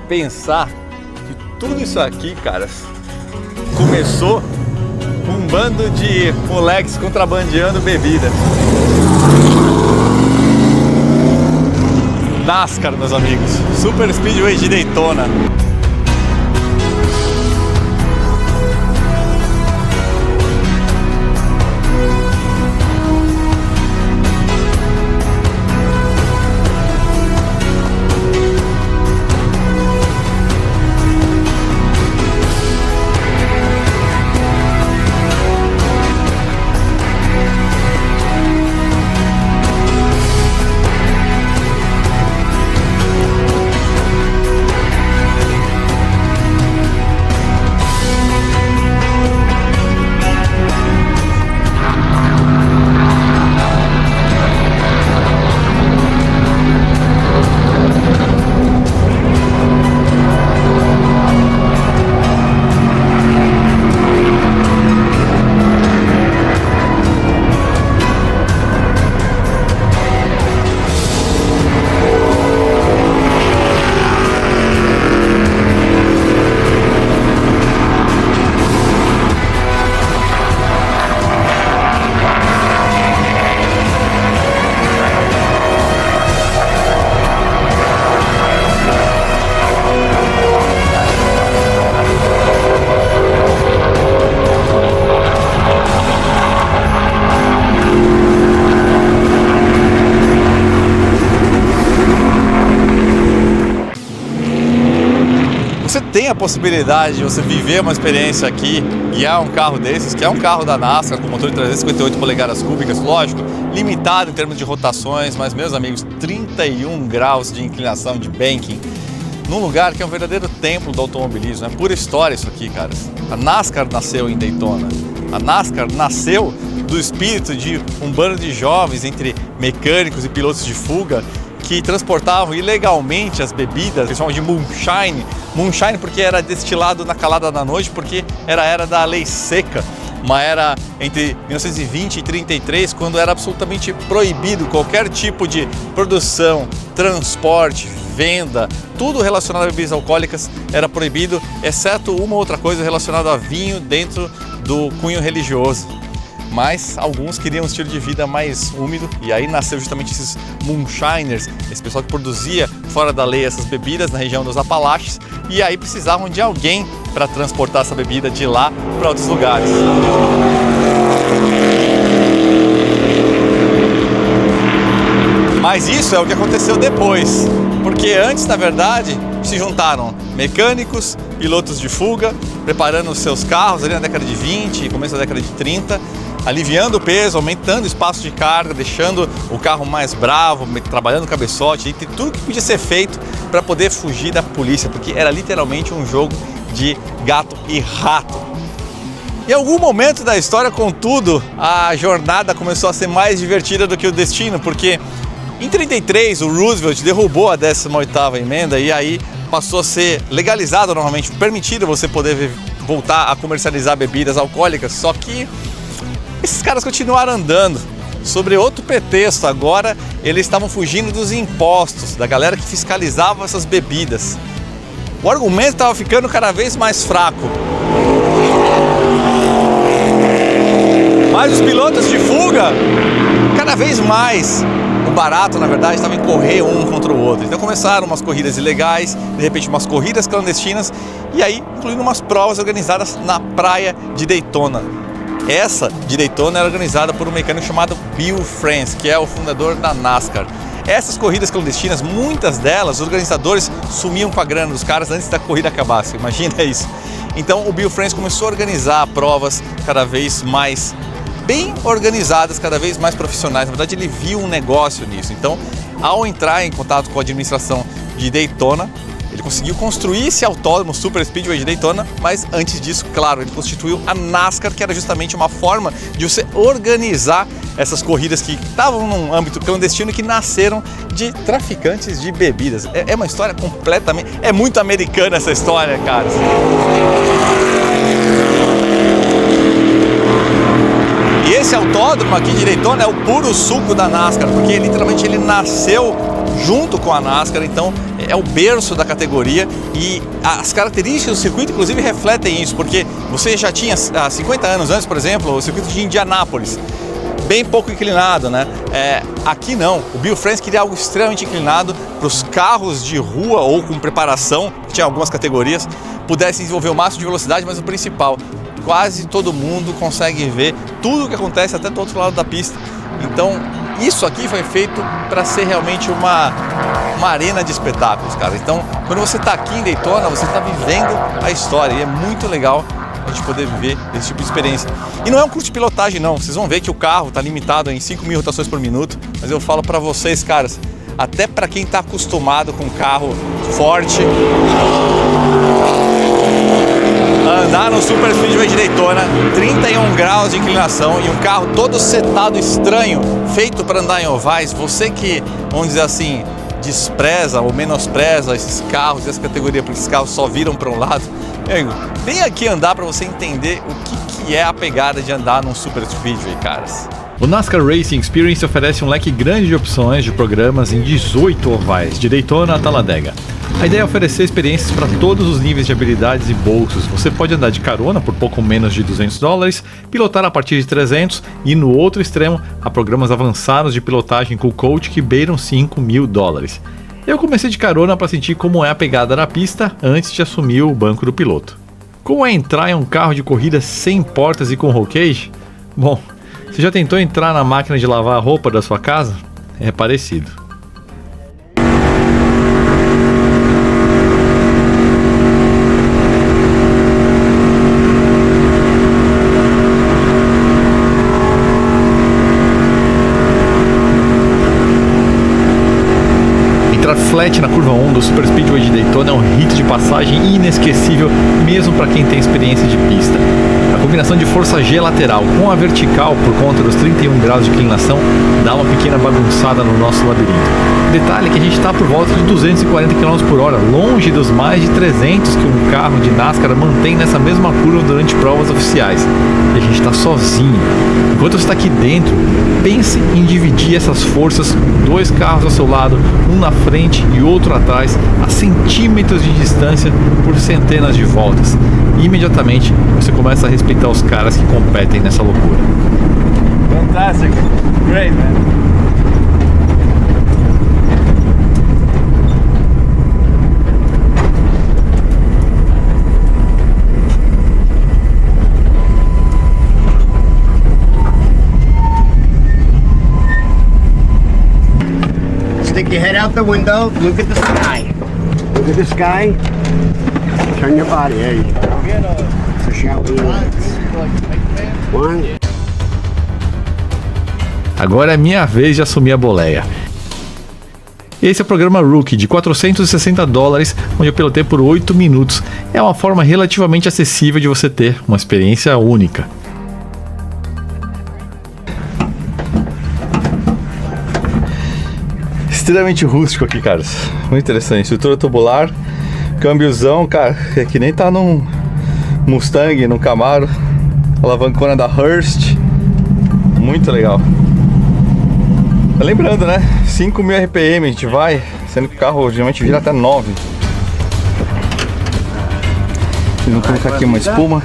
pensar que tudo isso aqui, cara, começou com um bando de moleques contrabandeando bebida. NASCAR, meus amigos, Super Speedway de Daytona. Você tem a possibilidade de você viver uma experiência aqui, guiar um carro desses, que é um carro da NASCAR com motor de 358 polegadas cúbicas, lógico, limitado em termos de rotações, mas, meus amigos, 31 graus de inclinação de banking, num lugar que é um verdadeiro templo do automobilismo. É pura história isso aqui, caras. A NASCAR nasceu em Daytona. A NASCAR nasceu do espírito de um bando de jovens, entre mecânicos e pilotos de fuga, que transportavam ilegalmente as bebidas, que eles chamam de moonshine. Moonshine porque era destilado na calada da noite, porque era a era da lei seca. Uma era entre 1920 e 33, quando era absolutamente proibido qualquer tipo de produção, transporte, venda, tudo relacionado a bebidas alcoólicas era proibido, exceto uma outra coisa relacionada a vinho dentro do cunho religioso. Mas alguns queriam um estilo de vida mais úmido, e aí nasceu justamente esses moonshiners, esse pessoal que produzia fora da lei essas bebidas na região dos Apalaches, e aí precisavam de alguém para transportar essa bebida de lá para outros lugares. Mas isso é o que aconteceu depois, porque antes, na verdade, se juntaram mecânicos, pilotos de fuga, preparando os seus carros ali na década de 20, começo da década de 30, aliviando o peso, aumentando o espaço de carga, deixando o carro mais bravo, trabalhando o cabeçote, e tudo que podia ser feito para poder fugir da polícia, porque era literalmente um jogo de gato e rato. Em algum momento da história, contudo, a jornada começou a ser mais divertida do que o destino, porque em 33 o Roosevelt derrubou a 18ª emenda e aí passou a ser legalizado normalmente, permitido você poder voltar a comercializar bebidas alcoólicas, só que esses caras continuaram andando sobre outro pretexto. Agora eles estavam fugindo dos impostos, da galera que fiscalizava essas bebidas. O argumento estava ficando cada vez mais fraco. Mas os pilotos de fuga, cada vez mais, o barato, na verdade, estava em correr um contra o outro. Então começaram umas corridas ilegais, de repente umas corridas clandestinas, e aí incluindo umas provas organizadas na praia de Daytona. Essa de Daytona era organizada por um mecânico chamado Bill France, que é o fundador da NASCAR. Essas corridas clandestinas, muitas delas, os organizadores sumiam com a grana dos caras antes da corrida acabar, você imagina isso? Então o Bill France começou a organizar provas cada vez mais bem organizadas, cada vez mais profissionais. Na verdade, ele viu um negócio nisso. Então, ao entrar em contato com a administração de Daytona, ele conseguiu construir esse autódromo Super Speedway de Daytona, mas antes disso, claro, ele constituiu a NASCAR, que era justamente uma forma de você organizar essas corridas que estavam num âmbito clandestino e que nasceram de traficantes de bebidas. É uma história completamente... É muito americana essa história, cara. E esse autódromo aqui de Daytona é o puro suco da NASCAR, porque literalmente ele nasceu junto com a NASCAR, então é o berço da categoria e as características do circuito inclusive refletem isso, porque você já tinha há 50 anos antes, por exemplo, o circuito de Indianápolis, bem pouco inclinado, né? Aqui não, o Bill France queria algo extremamente inclinado para os carros de rua ou com preparação, que tinha algumas categorias, pudessem desenvolver o máximo de velocidade, mas o principal, quase todo mundo consegue ver tudo o que acontece até do outro lado da pista. Então, isso aqui foi feito para ser realmente uma arena de espetáculos, cara. Então, quando você está aqui em Daytona, você está vivendo a história e é muito legal a gente poder viver esse tipo de experiência. E não é um curso de pilotagem, não. Vocês vão ver que o carro está limitado em 5.000 rotações por minuto, mas eu falo para vocês, caras, até para quem está acostumado com carro forte, andar no Super Speedway de Daytona, 31 graus de inclinação e um carro todo setado estranho, feito para andar em ovais, você que, vamos dizer assim, despreza ou menospreza esses carros e essa categoria, porque esses carros só viram para um lado, vem aqui andar para você entender o que é a pegada de andar num Super Speedway, caras. O NASCAR Racing Experience oferece um leque grande de opções de programas em 18 ovais, de Daytona a Talladega. A ideia é oferecer experiências para todos os níveis de habilidades e bolsos. Você pode andar de carona por pouco menos de $200, pilotar a partir de 300 e no outro extremo há programas avançados de pilotagem com coach que beiram $5.000. Eu comecei de carona para sentir como é a pegada na pista antes de assumir o banco do piloto. Como é entrar em um carro de corrida sem portas e com roll cage? Bom, você já tentou entrar na máquina de lavar a roupa da sua casa? É parecido. Entrar flat na curva 1 do Super Speedway de Daytona é um rito de passagem inesquecível, mesmo para quem tem experiência de pista. A combinação de força G lateral com a vertical por conta dos 31 graus de inclinação dá uma pequena bagunçada no nosso labirinto. Detalhe que a gente está por volta de 240 km por hora, longe dos mais de 300 que um carro de NASCAR mantém nessa mesma curva durante provas oficiais. E a gente está sozinho. Enquanto você está aqui dentro, pense em dividir essas forças com dois carros ao seu lado, um na frente e outro atrás, a centímetros de distância por centenas de voltas. E imediatamente você começa a respeitar os caras que competem nessa loucura. Fantastic, great, man. Stick your head out the window, look at the sky. Look at the sky. Turn your body, there you go. Push out the lights. One. Agora é minha vez de assumir a boleia. Esse é o programa Rookie de $460, onde eu pilotei por 8 minutos. É uma forma relativamente acessível de você ter uma experiência única. Extremamente rústico aqui, caras. Muito interessante. Estrutura tubular, câmbiozão, cara. É que nem tá num Mustang, num Camaro. Alavancona da Hurst. Muito legal. Lembrando, né? 5.000 RPM a gente vai, sendo que o carro geralmente vira até 9. Vamos colocar aqui uma espuma.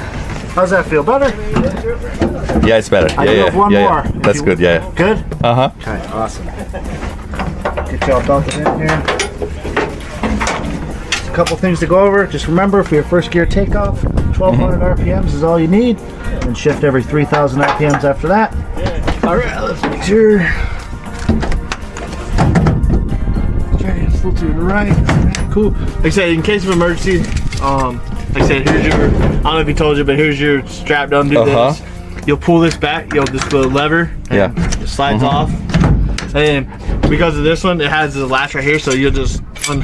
How's that feel? Better? Yeah, it's better. Yeah. More. That's good, yeah. Good? Uh-huh. Okay, awesome. Get y'all belted in here. Just a couple things to go over. Just remember, for your first gear takeoff, 1,200 RPMs is all you need. And shift every 3,000 RPMs after that. All right, let's make sure. Okay, it's a little to the right. Cool. Like I said, in case of emergency, like I said, here's your, I don't know if he told you, but here's your strap down, do this. You'll pull this back, you'll just go lever, and it slides off. And because of this one, it has the latch right here, so you'll just you'll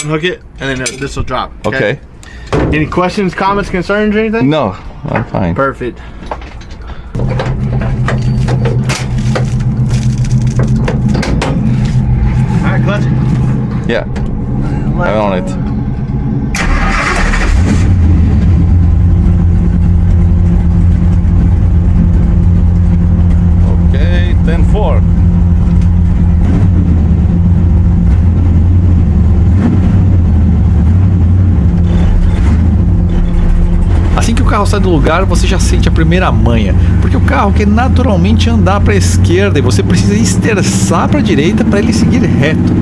unhook it, and then this will drop. Okay. Any questions, comments, concerns, or anything? No, I'm fine. Perfect. Alright, clutch it. Yeah, I'm on it. Okay, 10-4. carro sai do lugar, você já sente a primeira manha, porque o carro quer naturalmente andar para a esquerda e você precisa esterçar para a direita para ele seguir reto.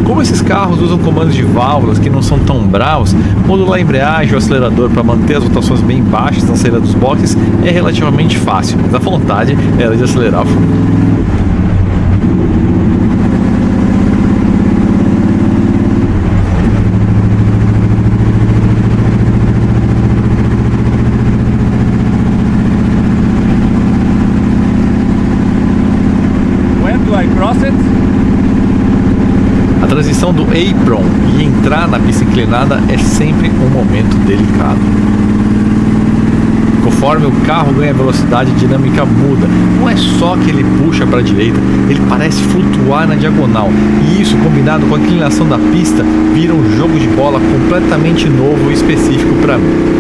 Como esses carros usam comandos de válvulas que não são tão bravos, modular a embreagem ou acelerador para manter as rotações bem baixas na saída dos boxes é relativamente fácil, mas a vontade era de acelerar fundo. A transição do apron e entrar na pista inclinada é sempre um momento delicado. Conforme o carro ganha velocidade, a dinâmica muda. Não é só que ele puxa para a direita, ele parece flutuar na diagonal. E isso, combinado com a inclinação da pista, vira um jogo de bola completamente novo e específico para mim.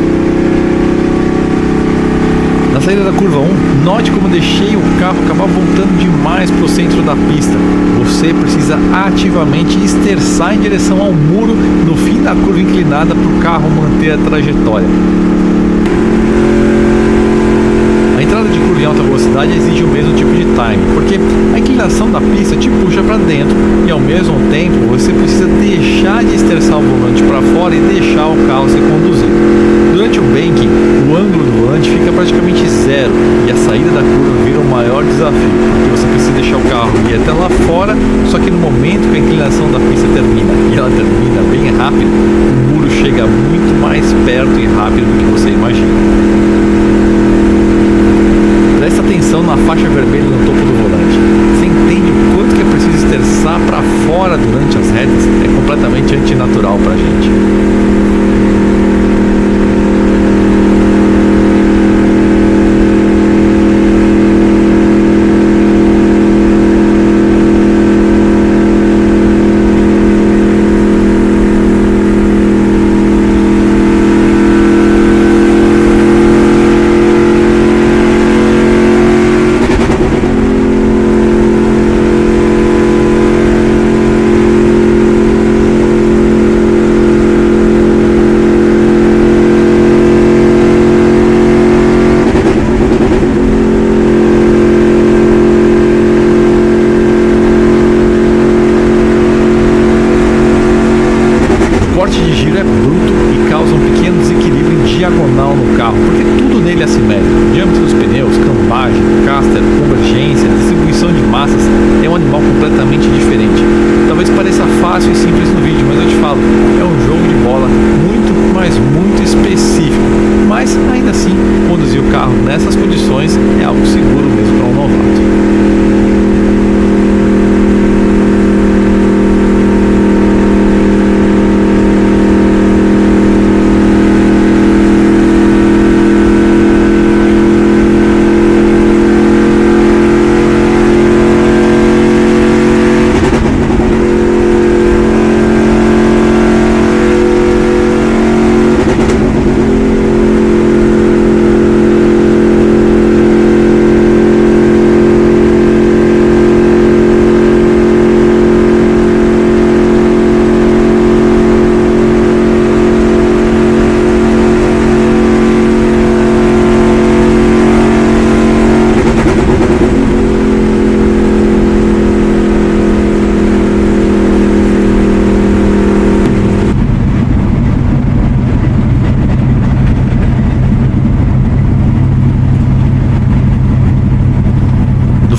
Na saída da curva 1, note como deixei o carro acabar voltando demais para o centro da pista. Você precisa ativamente esterçar em direção ao muro no fim da curva inclinada para o carro manter a trajetória. A entrada de curva em alta velocidade exige o mesmo tipo de time, porque a inclinação da pista te puxa para dentro e ao mesmo tempo você precisa deixar de esterçar o volante para fora e deixar o carro ser conduzido. Durante o banking, o ângulo do volante fica praticamente zero e a saída da curva vira o maior desafio, porque você precisa deixar o carro ir até lá fora, só que no momento que a inclinação da pista termina, e ela termina bem rápido, o muro chega muito mais perto e rápido do que você imagina. Presta atenção na faixa vermelha no topo do volante. Você entende o quanto que é preciso esterçar para fora durante as retas? É completamente antinatural para a gente. Diagonal no carro, porque tudo nele é assimétrico. Diâmetro dos pneus, cambagem, caster, convergência, distribuição de massas, é um animal completamente diferente. Talvez pareça fácil e simples no vídeo, mas eu te falo, é um jogo de bola muito, mas muito específico. Mas ainda assim, conduzir o carro nessas condições é algo seguro mesmo para um novato.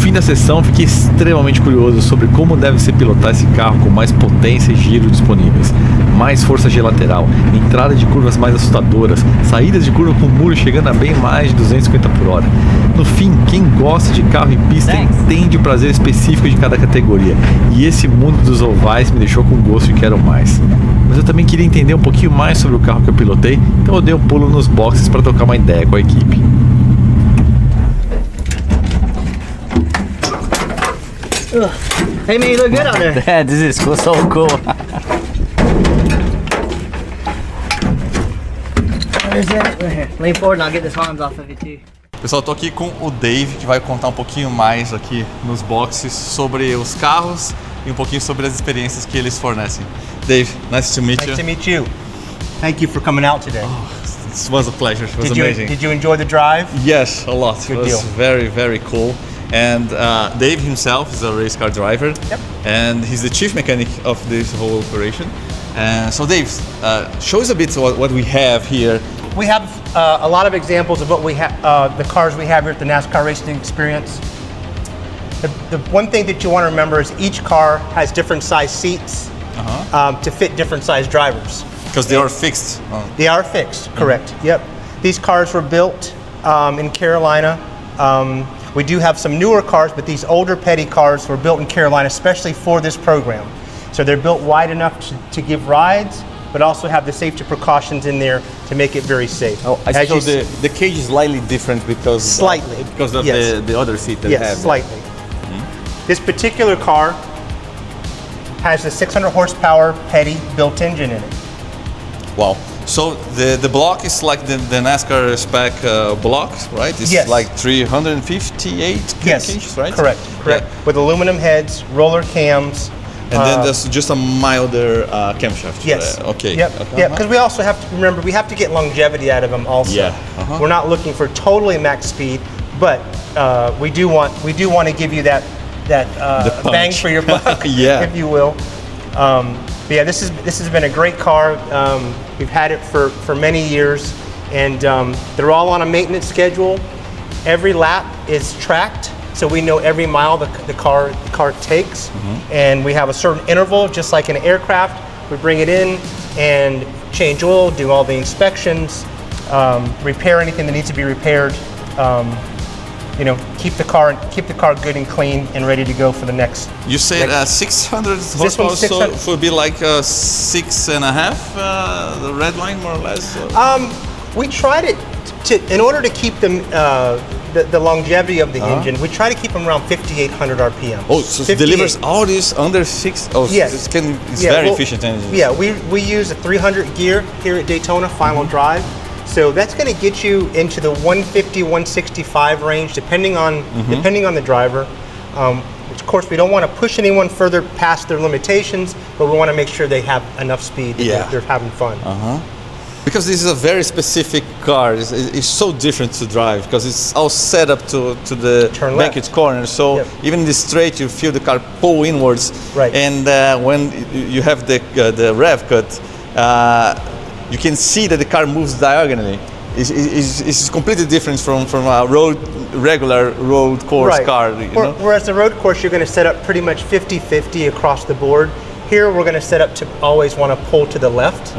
Da sessão, fiquei extremamente curioso sobre como deve ser pilotar esse carro com mais potência e giro disponíveis, mais força G lateral, entrada de curvas mais assustadoras, saídas de curva com o muro chegando a bem mais de 250 por hora. No fim, quem gosta de carro em pista entende o prazer específico de cada categoria, e esse mundo dos ovais me deixou com gosto e quero mais. Mas eu também queria entender um pouquinho mais sobre o carro que eu pilotei, então eu dei um pulo nos boxes para trocar uma ideia com a equipe. Hey man, you look good out there. Yeah, this is cool, so cool. Where's that? Right here. Lean forward and I'll get this arms off of you too. Pessoal, eu tô aqui com o Dave, que vai contar um pouquinho mais aqui nos boxes sobre os carros e um pouquinho sobre as experiências que eles fornecem. Dave, nice to meet you. Nice to meet you. Thank you for coming out today. Oh, it was a pleasure. It was amazing. Did you enjoy the drive? Yes, a lot. Good it was deal. very, very cool. And Dave himself is a race car driver. Yep. And he's the chief mechanic of this whole operation. So Dave, show us a bit what we have here. We have a lot of examples of what we have, the cars we have here at the NASCAR Racing Experience. The one thing that you want to remember is each car has different size seats to fit different size drivers. Because they are fixed. They are fixed, correct. Yep. These cars were built in Carolina. We do have some newer cars, but these older petty cars were built in Carolina, especially for this program. So they're built wide enough to give rides, but also have the safety precautions in there to make it very safe. Oh, I see. So the cage is slightly different because of yes. the other seat that yes, have. Slightly. This particular car has a 600 horsepower petty built engine in it. Wow. So the block is like the NASCAR spec block, right? It's Yes. like 358 cages, right? Correct. Yeah. With aluminum heads, roller cams. And then there's just a milder camshaft. Yes. Okay. Yep. Okay. Yeah, because we also have to remember we have to get longevity out of them also. Yeah. We're not looking for totally max speed, but we do want to give you that punch. bang for your buck, Yeah. if you will. But yeah, this has been a great car. We've had it for many years, and they're all on a maintenance schedule. Every lap is tracked, so we know every mile the car takes, and we have a certain interval, just like an aircraft. We bring it in and change oil, do all the inspections, repair anything that needs to be repaired. Keep the car good and clean and ready to go for the next. You said 600 horsepower, so it would be like 6.5, the red line more or less. We tried it in order to keep them the longevity of the engine. We try to keep them around 5,800 RPM. Oh, so it delivers all this under 6. Oh, yes. It's very efficient engine. Yeah, we use a 300 gear here at Daytona final drive. So that's going to get you into the 150, 165 range, depending on the driver. Of course, we don't want to push anyone further past their limitations, but we want to make sure they have enough speed that they're having fun. Because this is a very specific car. It's so different to drive because it's all set up to the bankage corner. So even in the straight, you feel the car pull inwards. Right. And when you have the rev cut, you can see that the car moves diagonally. It's completely different from a regular road course car. Whereas the road course, you're going to set up pretty much 50-50 across the board. Here, we're going to set up to always want to pull to the left.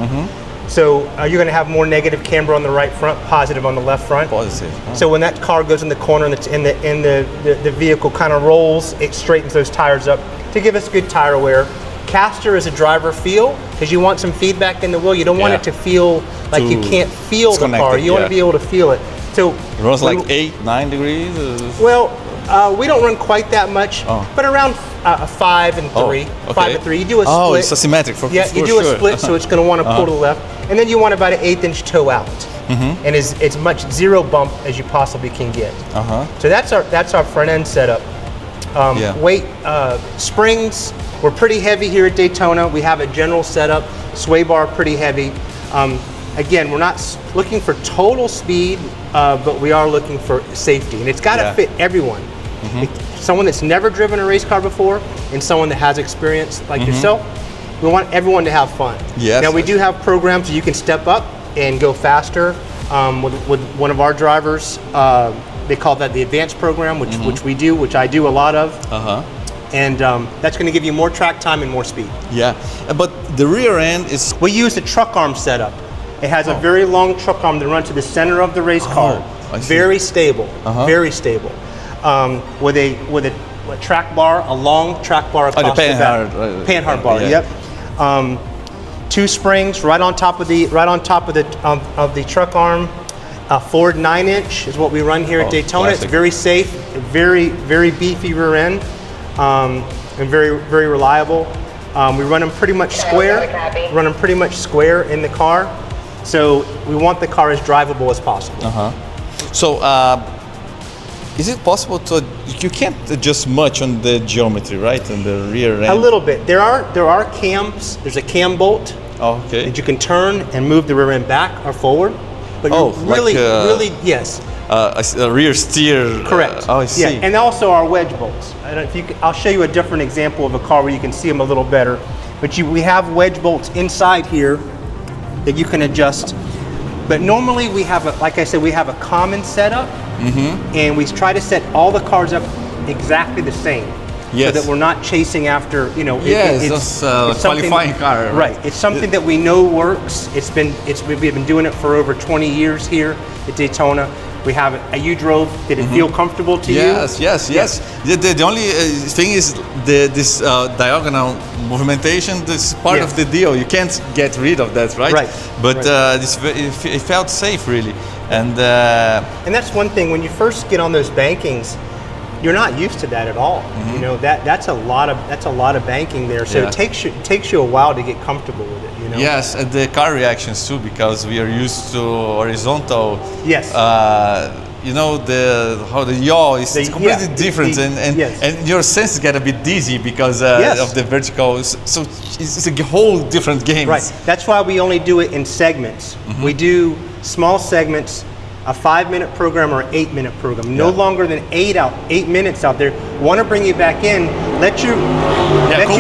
So you're going to have more negative camber on the right front, positive on the left front. Positive. So when that car goes in the corner and the vehicle kind of rolls, it straightens those tires up to give us good tire wear. Caster is a driver feel because you want some feedback in the wheel. You don't want it to feel like you can't feel the car. You want to be able to feel it. So it runs like 8-9 degrees. Well, we don't run quite that much, but around 5 and 3. 5 and 3. You do a split. Oh, it's asymmetric. You do a split, so it's going to want to pull to the left, and then you want about an 1/8 inch toe out, and as much zero bump as you possibly can get. So that's our front end setup. Weight springs. We're pretty heavy here at Daytona. We have a general setup, sway bar pretty heavy. Again, we're not looking for total speed, but we are looking for safety. And it's got to fit everyone. Someone that's never driven a race car before and someone that has experience like yourself, we want everyone to have fun. Yes. Now, we do have programs that you can step up and go faster. With one of our drivers, they call that the advanced program, which I do a lot of. And that's going to give you more track time and more speed. Yeah, but the rear end is... We use a truck arm setup. It has a very long truck arm that runs to the center of the race car. Very stable, very stable. With a track bar, a long track bar across the back. Panhard bar. Yep. 2 springs right on top of the truck arm. A Ford 9-inch is what we run here at Daytona. Classic. It's very safe, very beefy rear end. And very reliable. We run them pretty much square in the car, so we want the car as drivable as possible. So, is it possible to? You can't adjust much on the geometry, right, on the rear end. A little bit. There are cams. There's a cam bolt that you can turn and move the rear end back or forward. But Oh, you're really, like, really, yes. A rear steer. Correct. Oh, I see. Yeah, and also our wedge bolts. I don't know if you I'll show you a different example of a car where you can see them a little better. But we have wedge bolts inside here that you can adjust. But normally we have, like I said, we have a common setup, and we try to set all the cars up exactly the same. Yes. So that we're not chasing after, Yes, it's qualifying car. Right. It's something that we know works. We've been doing it for over 20 years here at Daytona. We have it. You drove. Did it feel comfortable to you? Yes. The only thing is this diagonal movimentation. This is part of the deal. You can't get rid of that, right? Right. But it felt safe, really. And that's one thing. When you first get on those bankings, you're not used to that at all. That's a lot of banking there. So it takes you a while to get comfortable with it. Yes, and the car reactions too, because we are used to horizontal. Yes. How the yaw is completely different, and your senses get a bit dizzy because of the vertical. So it's a whole different game. Right. That's why we only do it in segments. We do small segments. A 5-minute program or an 8-minute program, no longer than 8 minutes out there. Want to bring you back in, let you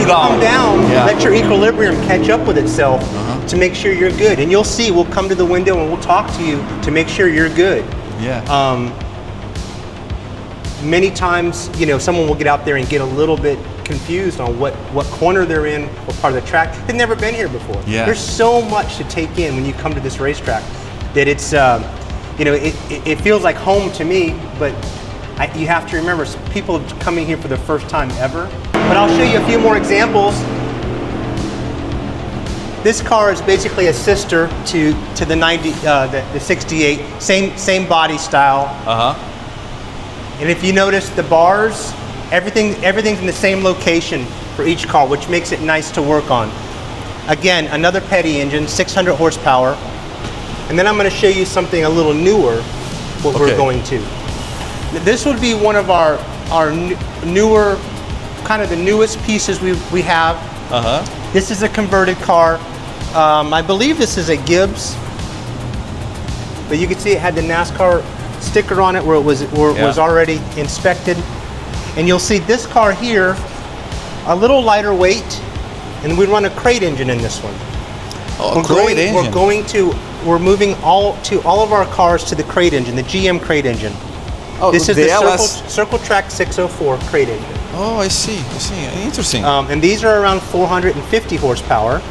calm down, let your equilibrium catch up with itself to make sure you're good. And you'll see, we'll come to the window and we'll talk to you to make sure you're good. Many times, someone will get out there and get a little bit confused on what corner they're in, what part of the track. They've never been here before. There's so much to take in when you come to this racetrack that it's it feels like home to me, but you have to remember, people coming here for the first time ever. But I'll show you a few more examples. This car is basically a sister to the 68, same body style. And if you notice the bars, everything's in the same location for each car, which makes it nice to work on. Again, another petty engine, 600 horsepower. And then I'm going to show you something a little newer, we're going to. This would be one of our newer, kind of the newest pieces we have. This is a converted car. I believe this is a Gibbs, but you can see it had the NASCAR sticker on it where it was already inspected. And you'll see this car here, a little lighter weight, and we run a crate engine in this one. We're moving all of our cars to the crate engine, the GM crate engine. This is the Circle Track 604 crate engine. Oh, I see. Interesting. And these are around 450 horsepower,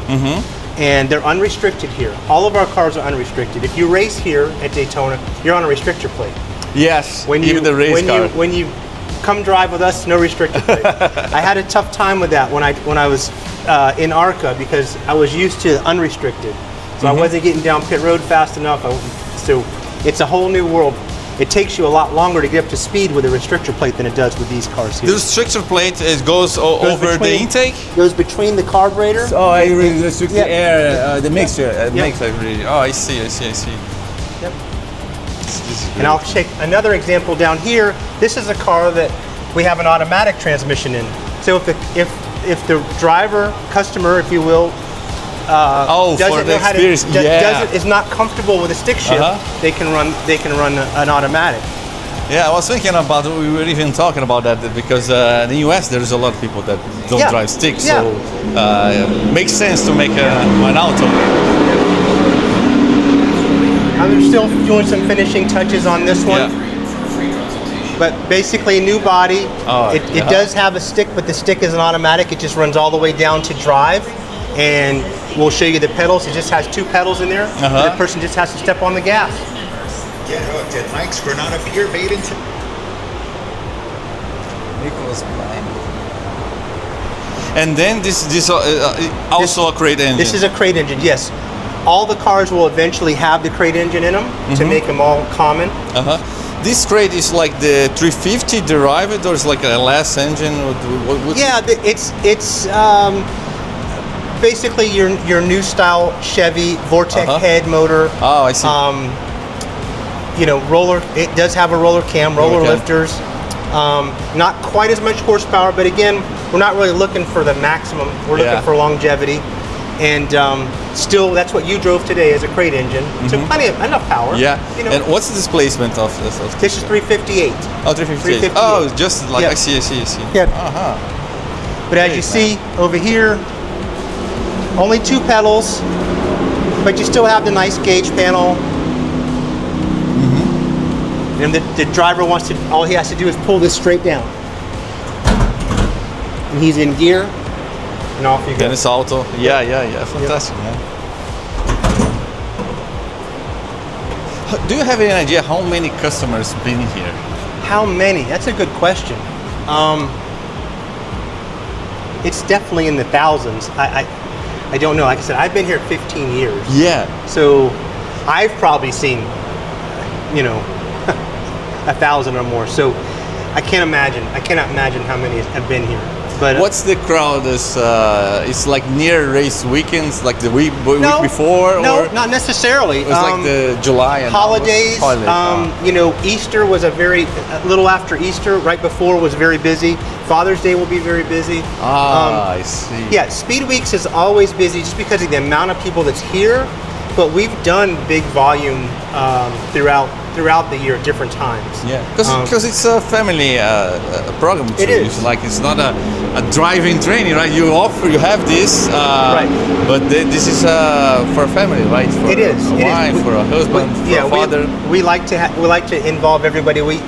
and they're unrestricted here. All of our cars are unrestricted. If you race here at Daytona, you're on a restrictor plate. Yes, even the race car. When you come drive with us, no restrictor plate. I had a tough time with that when I was in ARCA because I was used to unrestricted. So I wasn't getting down pit road fast enough. So it's a whole new world. It takes you a lot longer to get up to speed with a restrictor plate than it does with these cars here. The restrictor plate goes over the intake? Goes between the carburetor. Oh, I really restrict the air, the mixture. Oh, I see. Yep. And I'll take another example down here. This is a car that we have an automatic transmission in. So if the driver, customer, if you will, is not comfortable with a stick shift, they can run an automatic. Yeah, I was thinking about, we were even talking about that because in the US there's a lot of people that don't drive sticks, so it makes sense to make an auto. I'm still doing some finishing touches on this one. But basically new body. It does have a stick, but the stick is an automatic. It just runs all the way down to drive. And we'll show you the pedals. It just has 2 pedals in there. The person just has to step on the gas. Get hooked at Mike's for not a pure bait into Nicholas Prime. And then this also a crate engine. This is a crate engine, yes. All the cars will eventually have the crate engine in them to make them all common. This crate is like the 350 derived, or is like a LS engine? It's basically your new style Chevy Vortec head motor. Oh, I see. Roller. It does have a roller cam, roller lifters. Not quite as much horsepower, but again, we're not really looking for the maximum. We're looking for longevity. And still, that's what you drove today as a crate engine. So enough power. Yeah. You know, And what's the displacement of this? this is 358. Oh, 358. 358. Oh, just like Yeah. I see. Yeah. Uh-huh. But as you see over here, only 2 pedals, but you still have the nice gauge panel. And the driver wants to, all he has to do is pull this straight down. And he's in gear, and off you go. Then it's auto. Yeah. Fantastic, man. Do you have any idea how many customers been here? How many? That's a good question. It's definitely in the thousands. I don't know. Like I said, I've been here 15 years. Yeah. So I've probably seen, 1,000 or more. So I cannot imagine how many have been here. But What's the crowd? It's like near race weekends, like the week before? No, or not necessarily. it was like the July and holidays. Holidays. Easter was a little after Easter. Right before was very busy. Father's Day will be very busy. I see. Yeah, Speed Weeks is always busy just because of the amount of people that's here. But we've done big volume throughout the year at different times. Yeah, because it's a family program. It too. is. It's like it's not a driving training, right? You have this, Right. But this is for a family, right? For It is. a It is. wife, for a husband, for a father. We like to involve everybody. We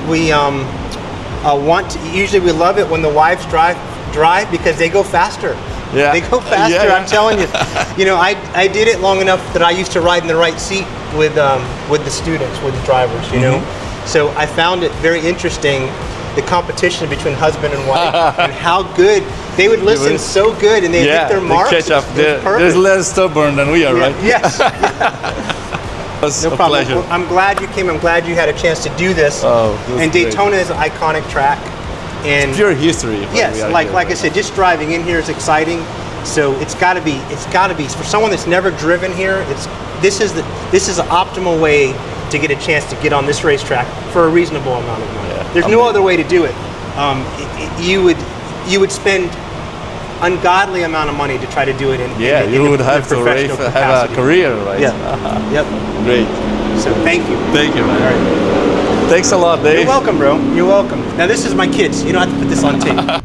usually we love it when the wives drive because they go faster. Yeah. They go faster. Yeah. I'm telling you. I did it long enough that I used to ride in the right seat with the students, with the drivers. So I found it very interesting, the competition between husband and wife, and how good they would listen so good, and they hit their marks. Catch up. It was They're less stubborn than we are, right? Yes. It was No a problem. pleasure. Well, I'm glad you came. I'm glad you had a chance to do this. Oh, it was and great. Daytona is an iconic track. And Pure history. when yes, we are like here. I said, just driving in here is exciting. So it's got to be for someone that's never driven here. This is the optimal way to get a chance to get on this racetrack for a reasonable amount of money. Yeah, There's no other way to do it. You would spend ungodly amount of money to try to do it in you would have to professional have a capacity. career, right? Yeah. Yep. Great. So thank you. Thank you, man. All right. Thanks a lot, Dave. You're welcome, bro. You're welcome. Now this is my kids. You don't have to put this on tape.